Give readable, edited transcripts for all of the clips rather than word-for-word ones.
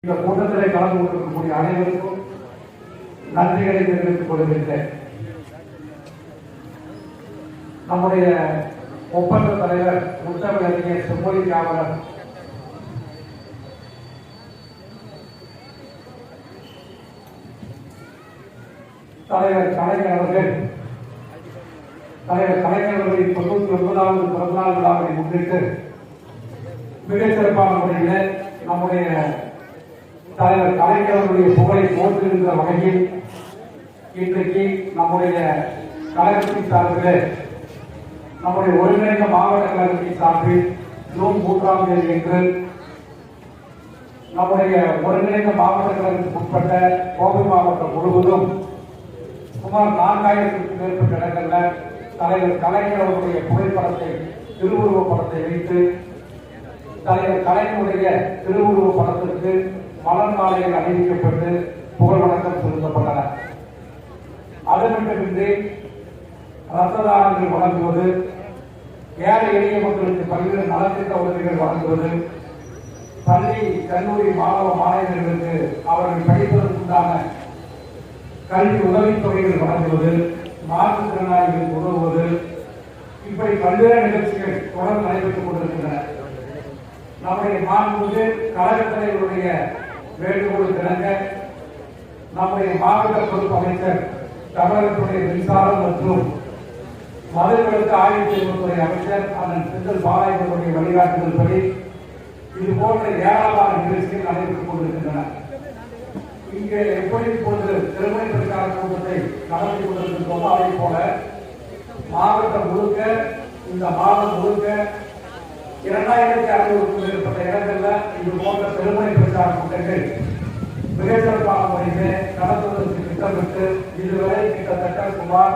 இந்த கூட்டத்திலே கலந்து கொண்டிருக்கக்கூடிய அனைவருக்கும் நன்றிகளை தெரிவித்துக் கொள்கின்றேன். நம்முடைய ஒப்பந்த தலைவர் முத்தமிழறிஞர் செம்மொழி காவலர் தலைவர் கலைஞர் அவர்களின் 99வது பிறந்தநாள் விழாவை முன்னிட்டு மிகச் சிறப்பான முறையில் நம்முடைய தலைவர் கலைஞர்களுடைய புகழை போற்றுகின்ற வகையில் இன்றைக்கு நம்முடைய கழகத்தின் சார்பில் நம்முடைய ஒருங்கிணைந்த மாவட்ட கழகத்தின் சார்பில் ஜூன் 3ஆம் தேதி என்று நம்முடைய ஒருங்கிணைந்த மாவட்ட கழகத்துக்கு உட்பட்ட கோவை மாவட்டம் முழுவதும் சுமார் 4000க்கும் மேற்பட்ட இடங்களில் தலைவர் கலைஞர் அவருடைய புகைப்படத்தை திருவுருவ படத்தை வைத்து தலைவர் கலைஞருடைய திருவுருவ படத்திற்கு மலர் மாலைகள் அணிவிக்கப்பட்டு புகழ் வணக்கம் செலுத்தப்பட்டன. அது மட்டுமின்றி ரத்த தானங்கள் வழங்குவது, ஏழை எளிய மக்களுக்கு பல்வேறு நலத்திட்ட உதவிகள் வழங்குவது, பள்ளி கல்லூரி மாணவ மாணவியர்களுக்கு அவர்கள் படிப்பதற்குண்டான கல்வி உதவித்தொகைகள் வழங்குவது, மாற்றுத்திறனாளிகளுக்கு உதவுவது, இப்படி பல்வேறு நிகழ்ச்சிகள் தொடர்ந்து நடைபெற்றுக் கொண்டிருக்கின்றன. நம்முடைய மாண்புமிகு கழக தலைவருடைய வேண்டுகோள் கிடங்க நம்முடைய மாவட்ட பொறுப்பு அமைச்சர் தமிழகத்துடைய மின்சாரம் மற்றும் மதுவிலக்கு ஆய்வு செய்வதுறை அமைச்சர் அண்ணன் செந்தில் பாலாஜியுடைய வழிகாட்டுதல்படி இது போன்ற ஏராளமான நிகழ்ச்சிகள் நடைபெற்றுக் கொண்டிருக்கின்றன. இங்கே எப்படி இப்பொழுது திருமண பிரச்சார கூட்டத்தை நடத்தி கொண்டிருக்கின்றோமோ அதே போல மாவட்டம் முழுக்க இந்த மாதம் முழுக்க 2600க்கும் மேற்பட்ட இடங்கள்ல இது போன்ற திருமண பிரச்சார கூட்டங்கள் மிகச்சிறப்பான முறையில் நடத்துவதற்கு திட்டமிட்டு இதுவரை கிட்டத்தட்ட சுமார்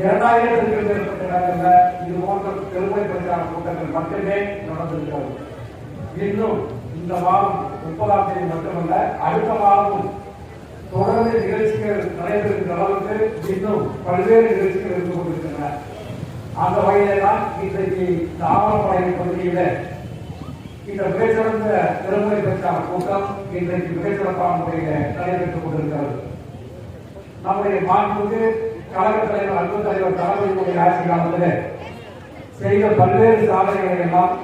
2000க்கும் மேற்பட்ட இடங்கள்ல இது போன்ற திருமண பிரச்சார கூட்டங்கள் மட்டுமே நடந்திருக்கிறது. இன்னும் இந்த மாதம் 30ஆம் தேதி மட்டுமல்ல, அடுத்த மாதமும் தொடர்ந்து நிகழ்ச்சிகள் நடைபெறுகின்ற அளவுக்கு இன்னும் பல்வேறு நிகழ்ச்சிகள் இருந்து கொண்டிருக்கின்றன. அந்த வகையில தான் இன்றைக்கு தாமரப்பாளையம் பகுதியில் இந்த மிகச்சிறந்த திருமுறை பிரச்சார கூட்டம் இன்றைக்கு மிகச்சிறப்பான முறையில் நடைபெற்றுக் கொண்டிருக்கிறது. நம்முடைய மாண்புமிகு கழக தலைவர் அன்பு தலைவர் தளபதியுடைய ஆட்சி காலத்தில் செய்த பல்வேறு சாதனைகளை எல்லாம்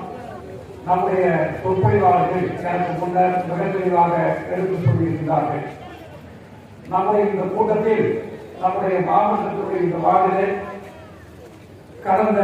நம்முடைய சொற்பொழிவாளர்கள் எனக்கு முன்னர் மிக தெளிவாக எடுத்து சொல்லியிருக்கிறார்கள். நம்முடைய இந்த கூட்டத்தில் நம்முடைய மாவட்டத்துடைய இந்த வார்டிலே கடந்த